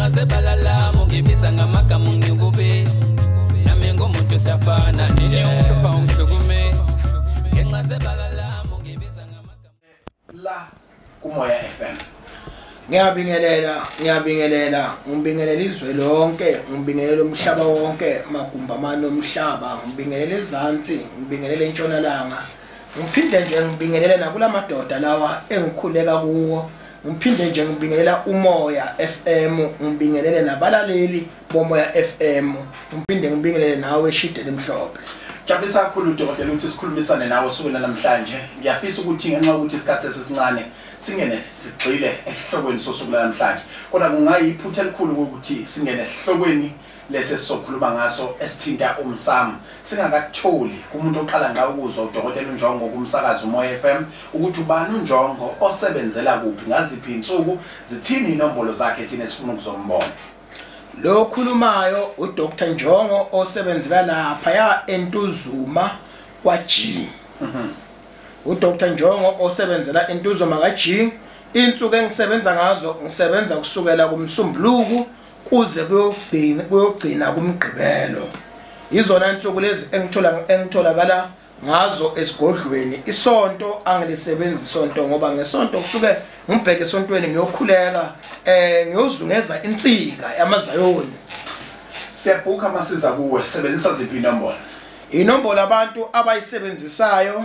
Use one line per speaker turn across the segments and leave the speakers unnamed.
ngenxa balala mugebisa ngamagama unyukubisi nami ngomuntu siyafana nje umhlupha umhlukumezi ngenxa balala mugebisa ngamagama
la kumoya FM.
Ngiyabingelela ngibingelela izwe lonke ngibingelela umhlaba wonke magumbamano omhlaba ngibingelela izansi ngibingelela entshonalanga ngiphinde nje ngibingelela nakulamadoda lawa engikhuleka kuwo ngiphinde nje ngibingelela umoya FM ngibingelele nabalaleli bomoya FM ngiphinde ngibingelele nawe eshidele emhlophe.
Jabulisa kakhulu Dr. ukuthi sikhulumisane nawe sukela namhlanje. Ngiyafisa ukuthi ngenxa ukuthi isikhathi sesincane singene sigxile ehlokweni sosuku namhlanje. Kodwa kungayiphutha elikhulu ukuthi singene ehlokweni lese sizokhuluma ngaso esithinta umsamu. Singakatholi kumuntu oqala ngawo ukuzwa uDr. Njongo kumsakazo umoya FM ukuthi ubani uNjongo osebenzela kuphi ngaziphi insuku zithini inombolo zakhe thina sifuna ukuzombona.
Lo khulumayo uDr. Njongo osebenzela lapha ya eNtuzuma kwaG. uDr. Njongo osebenzela eNtuzuma kwaG. Insuku engisebenza ngazo ngisebenza kusukela kuMsombuluku kuze kuyogcina kumgqibelo. Izona insuku lezi engitholakala ngazo esigodlweni. Isonto angilisebenzi isonto ngoba ngesonto kusuke ngibheke esontweni ngiyokhuleka ngiyozungeza insika yamazayoni.
Siyabhuka masiza kuwe sisebenzisa ziphi inombolo?
Inombolo abantu abayisebenzisayo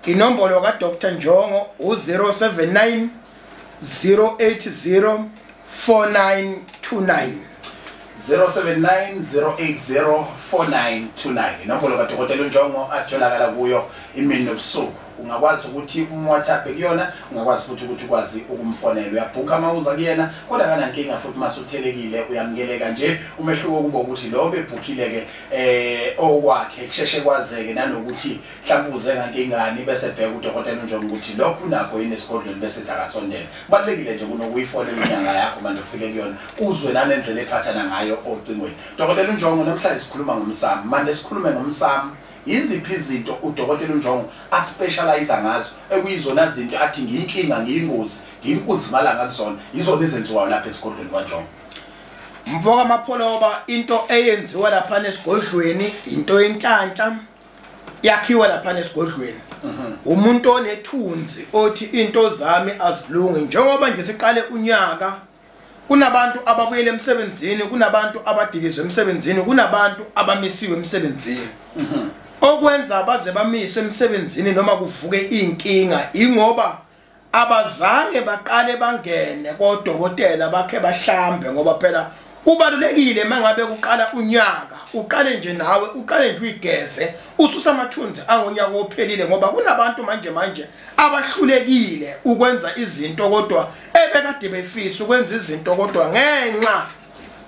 inombolo kaDr. Njongo u079 080 4929
079-080-4929 inombolo kaDr. Njongo atholakala kuyo imini nobusuku. Ungakwazi ukuthi umWhatsApp kuyona, ungakwazi futhi ukuthi ukwazi ukumfonela. Uyabhuka mawuza kuyena kodwa kana inkinga futhi masuthelekile uyamukeleka nje. Umehluko kuba ukuthi lo bebhukile ke okwakhe kusheshe kwazeke nanokuthi mhlawumbe uze ngankingani bese bheka uDr. Njongo ukuthi lokhu nakho yini esigodlweni bese thakasondela. Kubalekile nje kunokuyifonela inyanga yakho manje ufike kuyona uzwe nanendlela ephathana ngayo ocingweni. Dr. Njongo namhlanje sikhuluma ngomsamu. Manje sikhulume ngomsamu. Iziphi izinto uDr. Njongo aspecialize ngazo ekuyizona zinto athi ngiyinkinga ngiyingozi ngiyinkunzi malanga kuzona izona ezenziwayo lapha esigodlweni kwaNjongo.
Mfoka mapholoba into eyenziwa lapha esigodlweni into enhlanhla yakhiwa lapha esigodlweni. Umuntu onethunzi othi into zami azilungi njengoba nje siqale unyaka kunabantu ababuyele emsebenzini kunabantu abadilizwe emsebenzini kunabantu abamisiwe emsebenzini. Okwenza baze bamiswe emsebenzini noma kuvuke inkinga ingoba abazange baqale bangene kodokotela bakhe bahlambe ngoba phela kubalulekile mangabe kuqala unyaka uqale nje nawe uqale nje uyigeze ususa amathunzi angonyaka ophelile ngoba kunabantu manje abahlulekile ukwenza izinto kodwa ebekade befisa ukwenza izinto kodwa ngenxa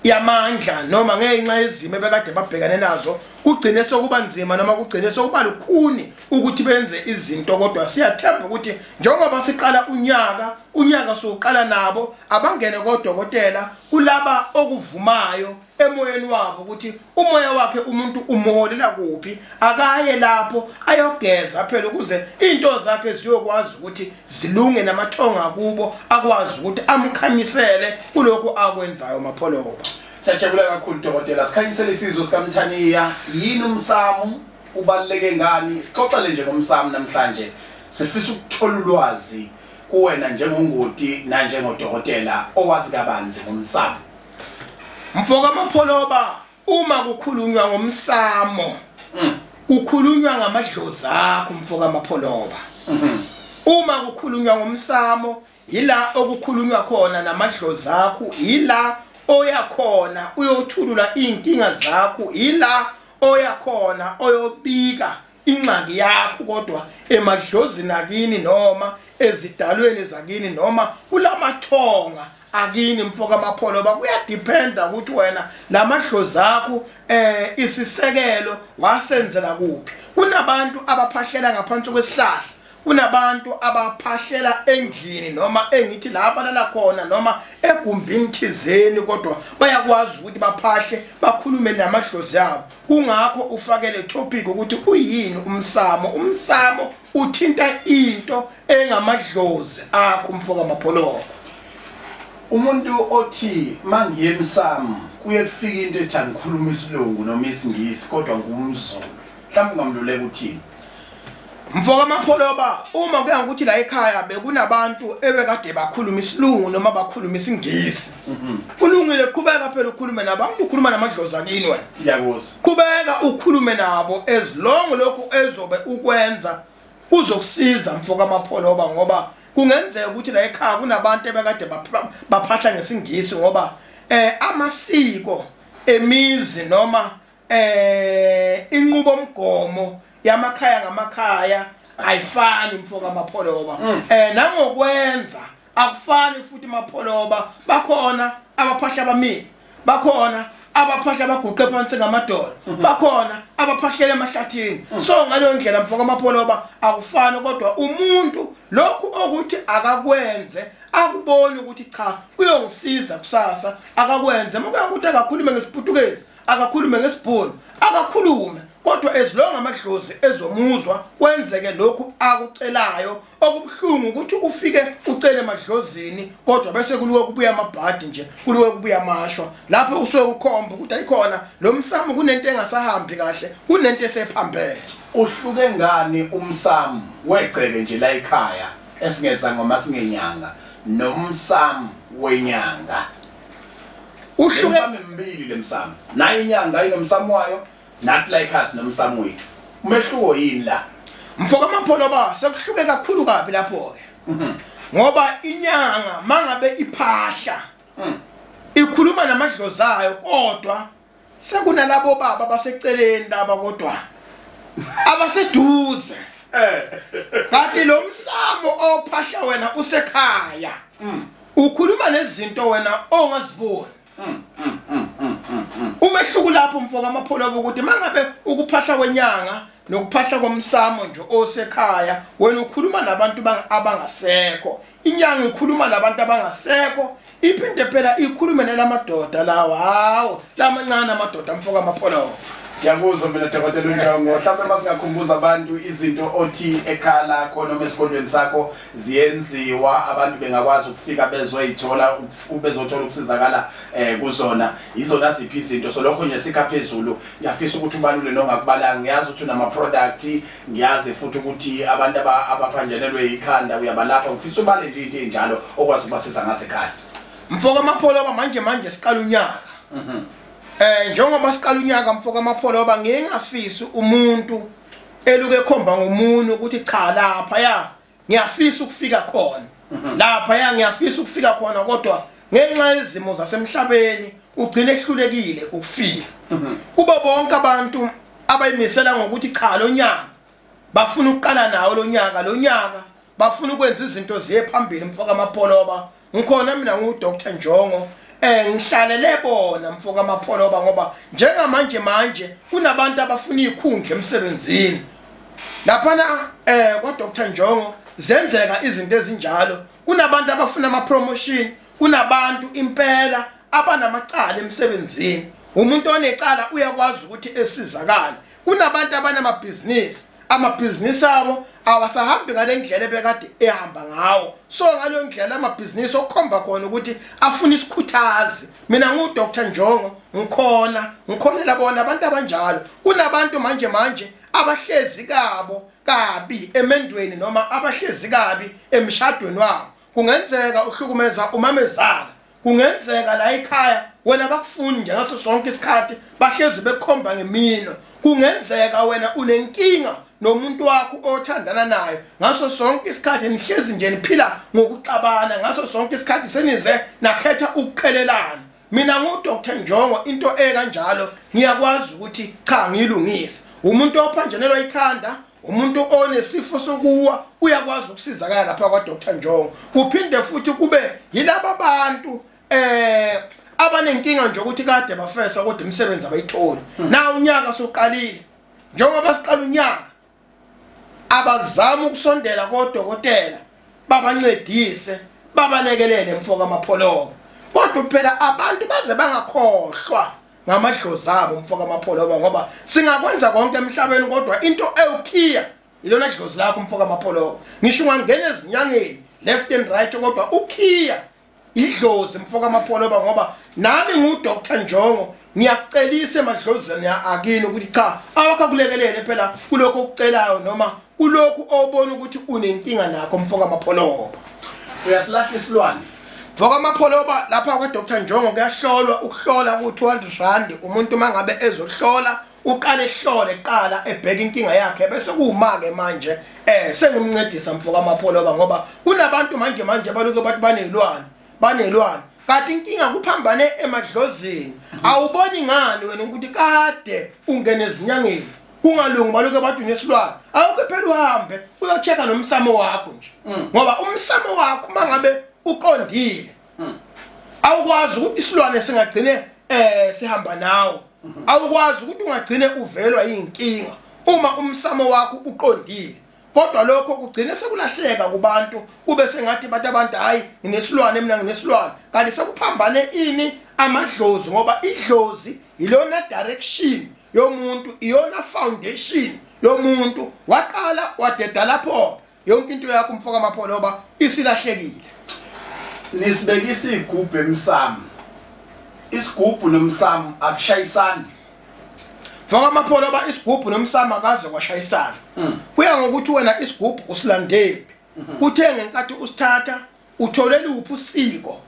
yamandla noma ngenxa yezimo ebekade babhekane nazo kugcine sokuba nzima noma kugcine sokuba lukhuni ukuthi benze izinto kodwa siyathemba ukuthi njengoba siqala unyaka soqala nabo abangene kodokotela kulaba okuvumayo emoyeni wabo ukuthi umoya wakhe umuntu umuholela kuphi akaye lapho ayogeza phela ukuze into zakhe ziyokwazi ukuthi zilunge namathonga kubo akwazi ukuthi amkhanyisele kuloko akwenzayo mapholoba.
Siyajabula kakhulu Dr. Sikhanyisele isizwe sikaMthaniya yini umsamu ubaluleke ngani sixoxele nje ngomsamu namhlanje sifisa ukuthola ulwazi kuwena njengongoti na njengodokotela owazi kabanzi ngomsamu.
Mfoka mapholoba uma kukhulunywa ngomsamo kukhulunywa ngamadlozi akho mfoka mapholoba. Uma kukhulunywa ngomsamo ila okukhulunywa khona namadlozi akho ila oyakhona uyothulula inkinga zakho ila oyakhona oyobika ingxaki yakho kodwa emadlozini akini noma ezidalweni zakini noma kulamathonga akini mfoka mapholoba kuyadependa ukuthi wena lamadlozi akho isisekelo wasenzela kuphi. Kunabantu abaphahlela ngaphansi kwesihlahla kunabantu abaphahlela endlini noma engithi la abalala khona noma egumbini thizeni kodwa bayakwazi ukuthi baphahle bakhulume namadlozi abo. Kungakho ufakele topic ukuthi uyini umsamo uthinta into engamadlozi akho mfoka mapholoba.
Umuntu othi mangiye Emsamu kuye kufika into ethi angikhuluma isilungu noma isingisi kodwa ngumZulu. Mhlawumbe ungamluleka uthini?
Mfoka amapholoba uma kuya ngokuthi la ekhaya bekunabantu ebekade bakhuluma isilungu noma bakhuluma isingisi. Kulungile qhubeka phela ukhulume nabantu ukhuluma namadlozi kini wena.
Ngiyakuzwa.
Qhubeka ukhulume nabo as long lokhu ezobe ukwenza kuzokusiza mfoka amapholoba ngoba kungenzeka ukuthi la ekhaya kunabantu ebekade baphahla ngesingisi ngoba amasiko emizi noma inqubomgomo yamakhaya ngamakhaya ayifani mfoka amapholoba nangokwenza akufani futhi amapholoba bakhona abaphahla bamini bakhona abaphahla baguqe phansi ngamadolo bakhona abaphahlela emashathini so ngaleyo ndlela mfoka amapholoba akufani kodwa umuntu lokhu ukuthi akakwenze akubona ukuthi cha uyongisiza kusasa akakwenze maka ukuthi akakhulume ngesiPutukezi akakhulume ngesibhunu akakhulume kodwa as long amadlozi ezomuzwa kwenzeke lokhu akucelayo okubhlungu ukuthi ufike ucele emadlozini kodwa bese kuliwe kubuya amabhadi nje kuliwe kubuya amashwa lapho usuke ukhomba ukuthi ayikhona lo Emsamu kunento engasahambi kahle kunento esephambene.
Uhluke ngani uMsamu wegceke nje la ekhaya esingeza ngoma singenyanga noMsamu wenyanga?
Uhluke
mbili le Emsamu nayo inyanga inomsamu wayo nathi la ekhaya sinomsamu wethu. Umehluko yini la?
Mfoka amapholoba sekuhluke kakhulu kabi lapho ke ngoba inyanga mangabe iphahla ikhuluma namadlozi ayo kodwa sekunalabo baba baseceleni laba kodwa abaseduze kanti lo Emsamu ophahla wena usekhaya ukhuluma nezinto wena ongaziboni. Umehluko lapho mfoka amapholoba ukuthi mangabe ukuphahla kwenyanga nokuphahla komsamo nje osekhaya wena ukhuluma nabantu abangasekho inyanga ikhuluma nabantu abangasekho iphinde phela ikhulume nelamadoda lawo hawo lamancane amadoda mfoka amapholoba.
Ngiyakuzwa mina Dr.Njongo mhlawumbe masingakhumbuza abantu izinto othi ekhaya lakho noma esikolweni sakho ziyenziwa abantu bengakwazi ukufika bezoyithola bezothola ukusizakala kuzona izona ziphi izinto so lokho nje sikha phezulu ngiyafisa ukuthi ubalule nongakubalanga ngiyazi ukuthi unama product ngiyazi futhi ukuthi abantu abaphanjelelwe ikhanda uyabalapha ngifisa ubale nje into enjalo okwazi ukubasiza ngathi ekhaya.
Mfoka amapholoba manje siqala unyaka njengoba siqala unyaka mfoka amapholoba ngingafisi umuntu eluke ekhomba ngomunye ukuthi cha lapha ya ngiyafisa ukufika khona lapha ya ngiyafisa ukufika khona kodwa ngenxa yezimo zasemhlabeni ugcine ehlulekile ukufika kuba bonke abantu abayimisela ngokuthi cha lo nyaka bafuna ukuqala nawo lo nyaka bafuna ukwenza izinto ziye phambili mfoka amapholoba ngikhona mina ngu-Dr.Njongo ngihlalele bona mfoka amapholoba ngoba njengamanje kunabantu abafuna ikhundla emsebenzini laphana kwa-Dr.Njongo zenzeka izinto ezinjalo kunabantu abafuna ama-promotion kunabantu impela abanamacala emsebenzini umuntu onecala uyakwazi ukuthi esizakale kunabantu amabhizinisi abo awasahambi ngale ndlela ebekade ehamba ngawo so ngaleyo ndlela amabhizinisi okukhomba khona ukuthi afuna isikhuthazi mina ngu-Dr.Njongo ngikhonela bona abantu abanjalo kunabantu manje abahlezi kabi emendweni noma abahlezi kabi emshadweni wabo kungenzeka uhlukumeza umamezala kungenzeka la ekhaya wena bakufuni nje ngaso sonke isikhathi bahlezi bekhomba ngemino kungenzeka wena unenkinga nomuntu wakho othandana naye ngaso sonke isikhathi nihlezi nje niphila ngokuxabana ngaso sonke isikhathi senize nakhetha ukuqhelelana mina ngu-Dr.Njongo into ekanjalo ngiyakwazi ukuthi cha ngilungise umuntu ophanjelelwa ikhanda umuntu onesifo sokuwa uyakwazi ukusizakala lapha kwa-Dr.Njongo kuphinde futhi kube yilabo abantu abanenkinga nje ukuthi kade bafesa kodwa imisebenzi abayitholi na unyaka soqalile njengoba siqala unyaka abazama ukusondela kodokotela babancedise babalekelele mfoka amapholoba kodwa phela abantu baze bangakhohlwa ngamadlozi abo mfoka amapholoba ngoba singakwenza konke emhlabeni kodwa into ewukhiya ilona dlozi lakho mfoka amapholoba ngisho ungangena ezinyangeni left and right kodwa ukhiya idlozi mfoka amapholoba ngoba nami nguDr Njongo ngiyakucelisa emadlozini akini ukuthi cha awakakulekelele phela kuloko ukucelayo noma kuloko obona ukuthi unenkinga nakho mfoka amapholoba.
Uyasilahla isilwane
mfoka amapholoba lapha kwaDr Njongo kuyahlolwa ukuhlola ku200 umuntu mangabe ezohlola uqale ehlole qala ebheka inkinga yakhe bese kuma ke manje sengimncedisa mfoka amapholoba ngoba kunabantu manje baloku bathi banelwane kanti inkinga kuphambane emadlozini awuboni ngani wena ukuthi kade ungene ezinyangeni kungalungi baloku bathi unesilwane awuke phela uhambe uyocheka nomsamo wakho nje ngoba umsamo wakho mangabe uqondile awukwazi ukuthi isilwane singagcine sihamba nawe awukwazi ukuthi ungagcine uvelwa yinkinga uma umsamo wakho uqondile kodwa lokho kugcina sekulahleka kubantu kube sengathi abantu hayi nginesilwane mina nginesilwane kanti sekuphambane ini amadlozi ngoba idlozi ilona direction yomuntu iyona foundation yomuntu waqala wadeda lapho yonke into yakho mfoka amapholoba isilahlekile.
Nisibekisa igubhu Emsamu isigubhu nomsamo akushayisana
mfoka amapholoba isigubhu nomsamo akaze kwashayisana kuya ngokuthi wena isigubhu usilandeli uthenge nkathi usithatha uthole luphi usiko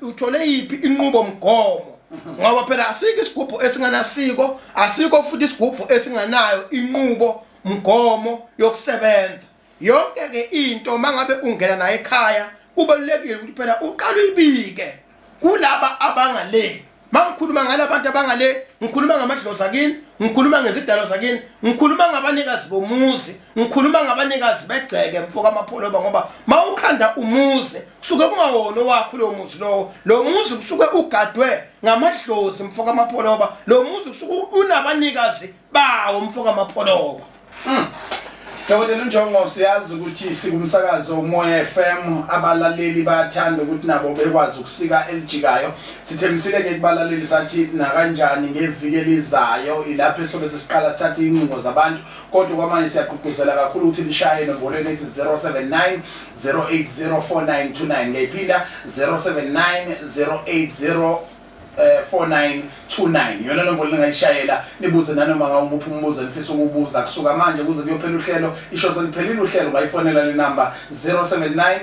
uthole iphi inqubo mgomo ngoba phela asike isigubhu esinganasiko asiko futhi isigubhu esinganayo inqubo mgomo yokusebenza yonke ke into mangabe ungena naye ekhaya kubalulekile ukuthi phela uqale uyibike kulaba abangale mangikhuluma ngalabantu abangale ngikhuluma ngamadlozi akini ngikhuluma ngezidalo zakini ngikhuluma ngabanikazi bomuzi ngikhuluma ngabanikazi begceke mfoka amapholoba ngoba mawukhanda umuzi kusuke kungawona wakho lo muzi kusuke ugadwe ngamadlozi mfoka amapholoba lo muzi kusuke unabanikazi bawo mfoka amapholoba.
Dr. Njongo siyazi ukuthi sikumsakazo uMoya FM abalaleli bayathanda ukuthi nabo bekwazi ukusika elijikayo sithembisile ke kubalaleli sathi na kanjani ngeviki elizayo ilapho sobe sesiqala sithatha incingo zabantu kodwa kwamanje siyaqhubuzela kakhulu ukuthi lishaye nombolweni ethi 079 0804929 ngayiphinda 079 080 4929 yona nombolo lingayishayela nibuze nanoma ngawumuphi umbuzo nifisa ukubuza kusuka manje kuze kuyophela uhlelo isho seliphelile uhlelo ngayifonela le number 079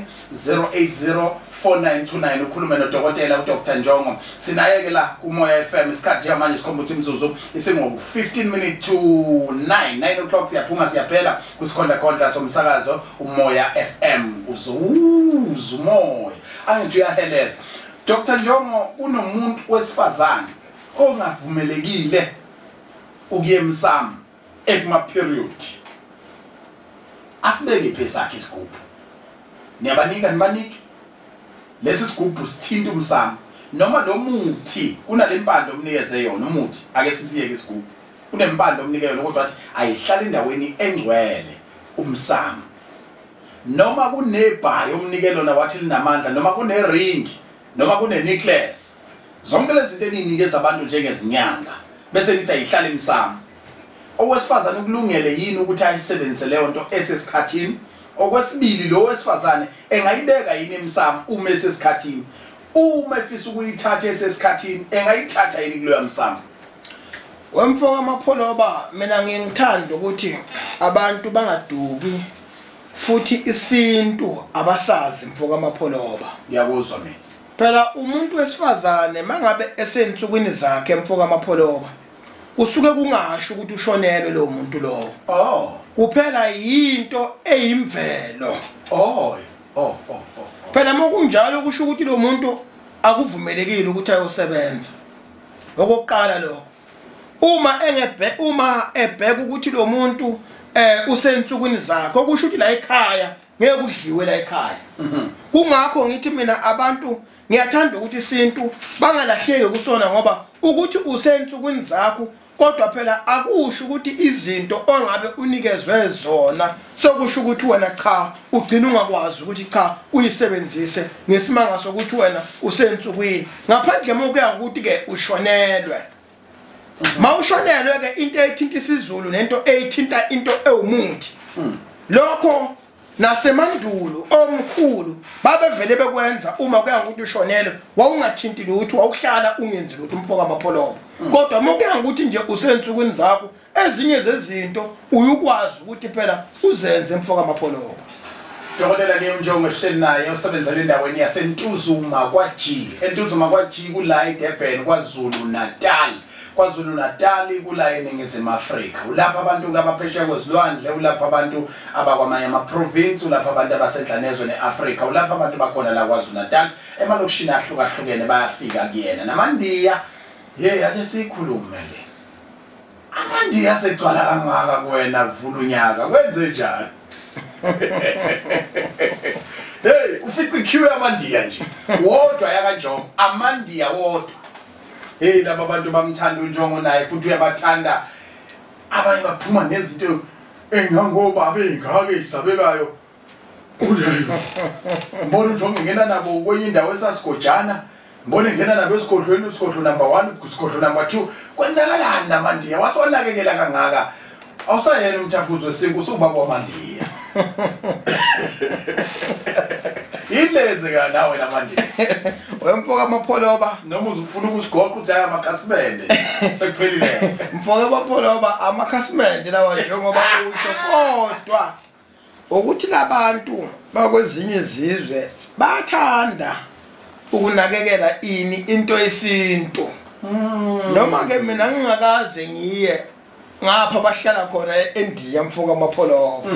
080 4929 ukhulume noDokotela uDr Njongo sinaye ke la kuMoya FM isikhathi manje sikhomba ukuthi imzuzu isengoku 15 minutes to 9 o'clock siyaphuma siyaphela kusikhondla somsakazo uMoya FM uzumoya angithi uyaheleza. Dr. Njongo kunomuntu wesifazane ongavumelekile ukuya Emsamu ekuma period asibeke phesakhe isigubhu niyabanika nibanike lesi sigubhu sithinta umsamo noma lo muthi kunalempande omnikeze yona umuthi ake sisiyeke isigubhu kunempande omnikeze yona kodwa athi ayihlala endaweni engcwele umsamo noma kunebhayi omnikelo na wathi linamandla noma kunering noma kune-necklace zonke lezi zinto eninikeza abantu njengezinyanga bese nithi ayihlale Emsamu owesifazane ukulungele yini ukuthi ayisebenzise leyo nto esesikhathini okwesibili lo wesifazane engayibeka yini Emsamu uma esesikhathini uma efisa ukuyithatha esesikhathini engayithatha yini kuleyo Emsamu.
Wemfoka amapholoba mina ngingithanda ukuthi abantu bangaduki futhi isintu abasazi mfoka amapholoba
ngiyakuzwa mina
phela umuntu wesifazane mangabe esensukwini zakhe emfoka amapholoba usuke kungasho ukuthi ushonelwe lo muntu lowo kuphela yinto eyimvelo phela mokunjalo kusho ukuthi lo muntu akuvumelekile ukuthi ayosebenza ngokuqala lo uma ebheka ukuthi lo muntu usensukwini zakhe okusho ukuthi la ekhaya ngeke udliwe la ekhaya kungakho ngithi mina abantu ngiyathanda ukuthi isintu bangalahleki kusona ngoba ukuthi usensukwini zakho kodwa phela akusho ukuthi izinto ongabe unikezwe zona sokusho ukuthi wena cha ugcina ungakwazi ukuthi cha uyisebenzise ngesimanga sokuthi wena usensukwini ngaphandle mokuya ukuthi ke ushonelwe mawushonelwe ke into ethinta isizulu nento ethinta into ewumuthi lokho nasemandulo omkhulu babevele bekwenza uma kuya ukuthi ushonele wawungathinti lutho wawuhlala ungenzi lutho umfoka amapholoba kodwa uma kuya ukuthi nje usensukwini zakho ezinye zezinto uyukwazi ukuthi phela uzenze umfoka amapholoba.
Dokotela Njongo sihleli naye osebenzela endaweni yaseNtuzuma kwaG. eNtuzuma kwaG kula eDurban kwaZulu Natal. KwaZulu Natal kula eNingizimu Afrika. Ulapha abantu abaphesheya kwezilwandle, ulapha abantu abakwamanye ama-province, ulapha abantu abasenhlanezwe neAfrika, ulapha abantu bakhona la KwaZulu Natal emalokishini ahlukahlukene bayafika kuyena. NamaNdiya ake sikhulume le. AmaNdiya segcwala kangaka kuwena kuvula unyaka. Kwenze njani? Hey, ufica iqueue yamandiya nje. Wodwa yakaNjongo, amandiya wodwa. Hey, laba abantu bamthanda uNjongo naye futhi uyabathanda. Abanye baphuma nezinto engangobaba engaka isabekayo. Uleyo. Mbona uNjongo ngena nabo kwenye indawo esasigojana. Mbona ngena nabo esigodlweni, isigodlo number 1, isigodlo number 2. Kwenzakalani namandiya? Wasonakekela kangaka. Awusayena umthaphuzo wesinku usubaba wamandiya. Ileze ka nawe namandiya.
Wemfoka amapholoba
noma uzufuna ukusigoqa uthi amakhasimende sekuphelile.
Mfoka amapholoba amakhasimende lawa njengoba utsho kodwa ukuthi labantu bakwezinye izizwe bathanda ukunakekela into yesintu. Noma ke mina ngingakaze ngiye ngapha bahlala khona eIndia mfoka amapholoba.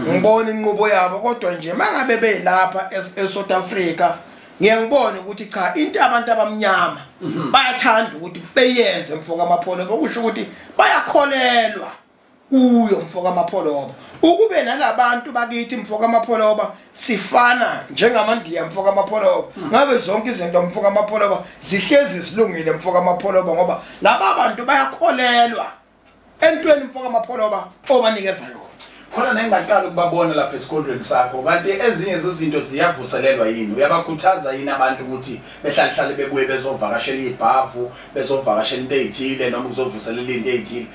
Ngibona inqubo yabo kodwa nje mangabe belapha eSouth Africa ngiyangibona ukuthi cha into abantu abamnyama bayathanda ukuthi beyenze mfoka amapholoba okusho ukuthi bayakholelwa kuyo mfoka amapholoba. Ukube nalabantu bakithi mfoka amapholoba sifana njengamaNdiya mfoka amapholoba ngabe zonke izinto mfoka amapholoba zihlezi silungile mfoka amapholoba ngoba laba bantu bayakholelwa entweni mfoka amapholoba obanikeza yona.
Khona nengaqala ukubabona lapha esigodlweni sakho kanti ezinye zezinto ziyavuselelwa yini? Uyabakhuthaza yini abantu ukuthi behlale bebuye bezovakashela ibhavu, bezovakashela into ezithile noma ukuzovuselela into ezithile?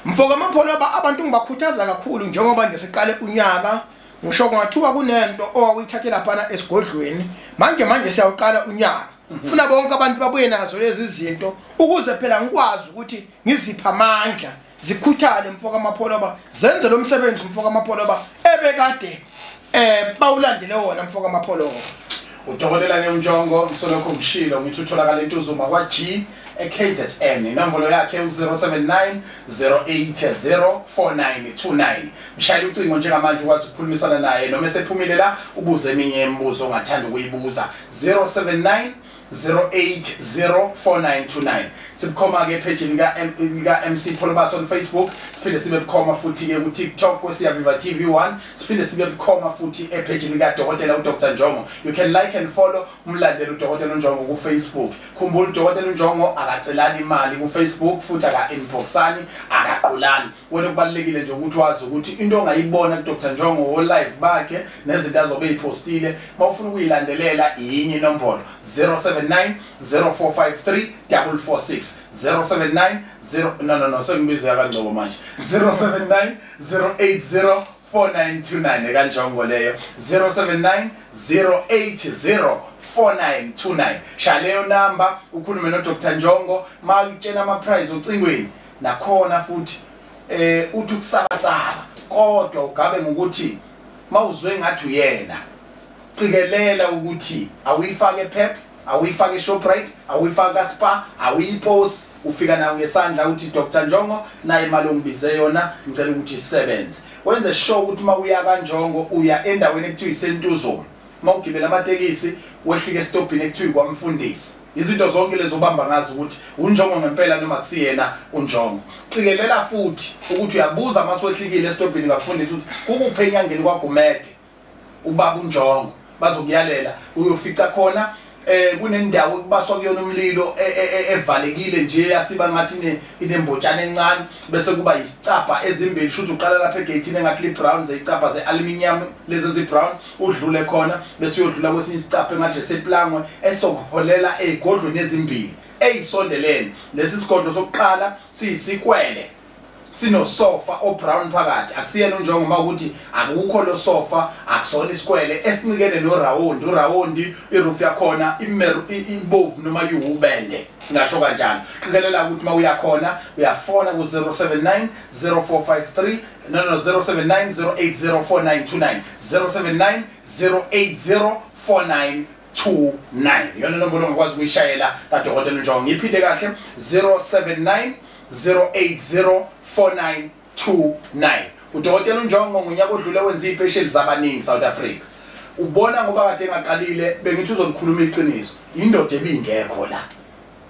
Mfoka amapholoba abantu ngibakhuthaza kakhulu njengoba nje siqale unyaka ngisho kungathiwa kunento owawuyithathela phana esigodlweni manje siyawuqala unyaka. Funa bonke abantu babuye nazo lezi zinto ukuze phela ngikwazi ukuthi ngizipha amandla zikhuthale mfoka amapholoba zenze lo msebenzi mfoka amapholoba ebekade bawulandele wona mfoka amapholoba.
Udokotela Njongo ngisolokho ngishilo ngithi utholakala eNtuzuma kwaG eKZN. Inombolo yakhe u079 080 4929. Mshayela ucingo njengamanje ukwazi ukukhulumisana naye noma esephumile la ubuze eminye imibuzo ongathanda ukuyibuza 079 0804929. Sibukhoma ke page lika MC Polobas on Facebook, siphinde sibe bukhoma futhi ke ku TikTok kwesiyaviva TV1, siphinde sibe bukhoma futhi page lika Dokotela uDr.Njongo. You can like and follow umlandeli uDokotela uNjongo ku Facebook. Khumbula uDokotela uNjongo akacelani imali ku Facebook futhi aka inboxani akaqulani. Wena kubalekile nje ukuthi wazi ukuthi into ongayibona kuDr.Njongo wo live bakhe nezinto azobe ezipostile mawufuna ukuyilandelela inye inombolo 079 0453 446 079 0 sengibiza kaNjongo manje 079 080 4929 kaNjongo leyo 079 080 4929. Shaleyo number ukhulume noDr.Njongo makutshena ama prize ocingweni nakhona futhi uthi ukusabasaba kodwa ugabe ngokuthi mawuzwe ngathi uyena qikelela ukuthi awuyifake Pep, awuyifake Shoprite, awuyifaka Spa, awuyipose ufika nawe ngesandla uthi Dr.Njongo naye imali ongibize yona ngicela ukuthi isebenze. Wenze sure ukuthi mawuya kaNjongo uya endaweni ekuthiwa iSentuzuma. Mawugibela amatekisi wehlike estopini ekuthiwa kwaMfundisi. Izinto zonke lezo obamba ngazo ukuthi uNjongo ngempela noma kusiyena uNjongo. Qikelela futhi ukuthi uyabuza maswehlikile estopini ngaMfundisi ukuthi kukuphe enyangeni kwaGumede ubaba uNjongo bazokuyalela uyofica khona kunendawo ekubaswa kuyona umlilo evalekile nje yasiba ngathi inembotshana encane bese kuba isicapha ezimbili shothi uqala lapha egate engathi brown zeyicapha zealuminium lezi ezibrown udlule khona bese uyodlula kwesinye isicapha engathi seplangwe esokuholela ezigodlweni ezimbili eyisondelene. Lesi sigodlo sokuqala siyisikwele sino sofa o brown phakathi akusiyena uNjongo mawukuthi akukho lo sofa akusona isikwele esincikene no round iroof yakhona ibovu noma yiubende singasho kanjalo qikelela ukuthi mawuyakhona uyafona ku 079 0453 no 079 0804929 079 0804929 yona nombolo ongakwazi ukuyishayela kaDokotela uNjongo ngiphinde kahle 079 0804929 uDokotela uNjongo ngonyaka odlule wenza iphesheli zabaningi South Africa ubona ngoba kade engaqalile bengithi uzolikhuluma iqiniso indoda ebingekho la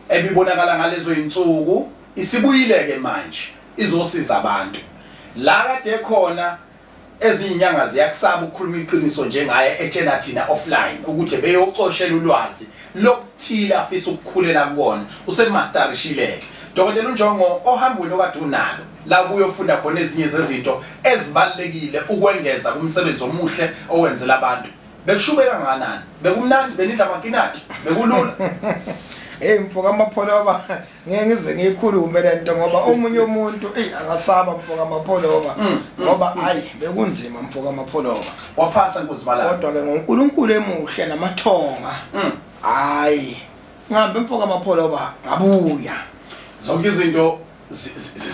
ebibonakala ngalezo insuku isibuyileke manje izosiza abantu la kade khona ezinyanga ziyakusaba ukukhuluma iqiniso njengaye etshena thina offline ukuthi beyocoshela ulwazi lokuthila afisa ukukhulela kubona usemasterishileke Dokotela uNjongo ohambweni okade unalo la kuyofunda khona ezinye zezinto ezibalekile ukwengeza kumsebenzi omuhle owenzela abantu bekushubeka kangakanani bekumnandi benidla amakinati bekulula
mfoka amapholoba ngeke ngize ngikhulume lento ngoba omunye umuntu angasaba mfoka amapholoba ngoba hayi bekunzima mfoka amapholoba
waphasa nkuzimala
kodwa ke ngoNkulunkulu emuhle namathonga hayi ngihambe mfoka amapholoba ngabuya
zonke izinto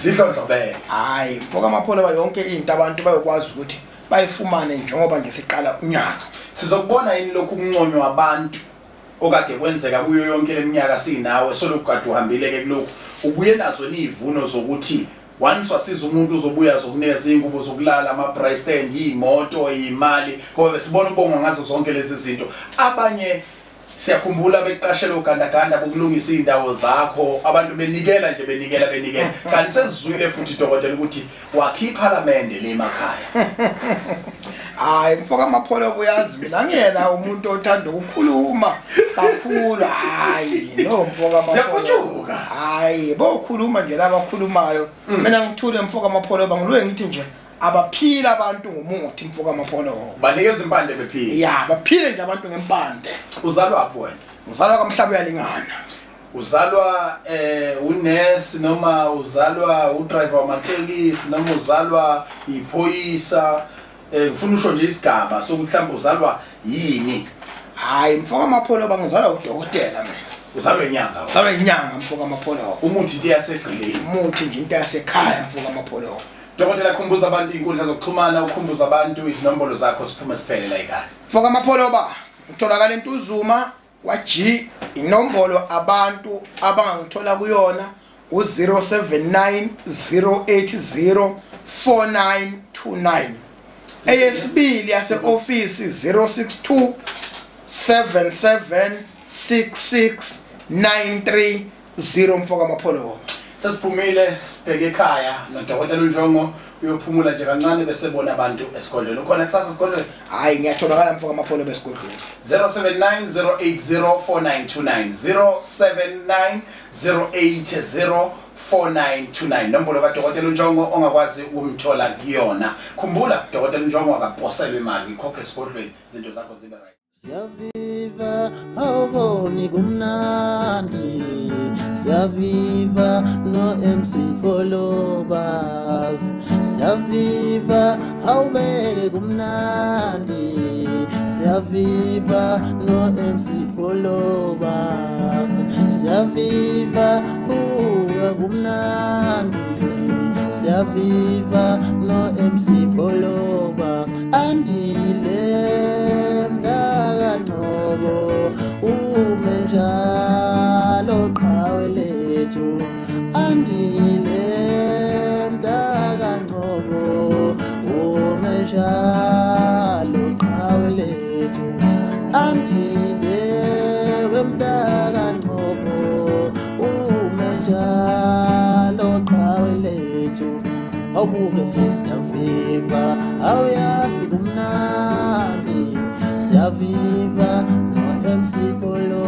zidlondlobele
hayi mfoka amapholoba yonke into abantu bayokwazi ukuthi bayifumane njengoba ngesiqala unyaka
sizokubona yini lokhu kunconywa abantu okade kwenzeka kuyo yonke leminyaka sinawe solokhu kade uhambile ke kulokhu ubuye nazo nivuno zokuthi once wasiza umuntu uzobuya zokunikeza ingubo zokulala ama price stand imoto imali ngoba sibona ubongo ngazo zonke lezi zinto abanye siyakhumbula beqashela ugandaganda bokulungisa indawo zakho abantu benikela nje benikela kanti sezizwile futhi Dokotela ukuthi wakhipha lamende le emakhaya
hayi mfoka amapholoba uyazi mina ngiyena umuntu othanda ukukhuluma kakhulu hayi no mfoka
amapholoba
hayi bokhuluma nje labakhulumayo mina ngithule mfoka amapholoba ngiluye ngithi nje abaphila abantu ngomuthi mfoka amapholoba
banikeza impande bephila
ya baphile nje abantu ngempande
uzalwa apho wena
uzalwa kaMhlaba uyalingana
uzalwa unesi noma uzalwa udriver wamatekisi noma uzalwa iphoyisa ngifuna usho nje isigaba sokuthi mhlawumbe uzalwa yini
hayi mfoka amapholoba ngizalwa udokotela mina
uzalwa
inyanga mfoka amapholoba
umuthi into yasegcileni
umuthi nje into yasekhaya mfoka amapholoba
Dokotela khumbuza abantu inkundla zokuxhumana ukhumbuza abantu izinombolo zakho siphume siphele la ekhaya
mfoka amapholoba ngitholakala eNtuzuma kwaG inombolo abantu abangangithola kuyona u079 080 4929 eyesibili yase office 062 776693 mfoka amapholoba
sesiphumile sibheke ekhaya noDokotela uNjongo uyophumula nje kancane bese bona abantu esigodlweni ukhona kusasa esigodlweni
hayi ngiyatholakala mfoka amapholoba esigodlweni
079 0804929 079 0804929 nombolo kaDokotela uNjongo ongakwazi ukumthola kuyona khumbula Dokotela uNjongo akabhoselwe imali ikhokhe esigodlweni izinto zakho zibe right
Siyaviva awuboni kumnandi Siyaviva no MC Polobas Siyaviva awubeke kumnandi Siyaviva no MC Polobas Siyaviva uya kumnandi Siyaviva no MC Poloba andile umejalo qawe lethu andile mdaka ngobo umejalo qawe lethu andile mdaka ngobo umejalo qawe lethu awubuke siyaviva awuyazi kumnandi siyaviva no MC Polo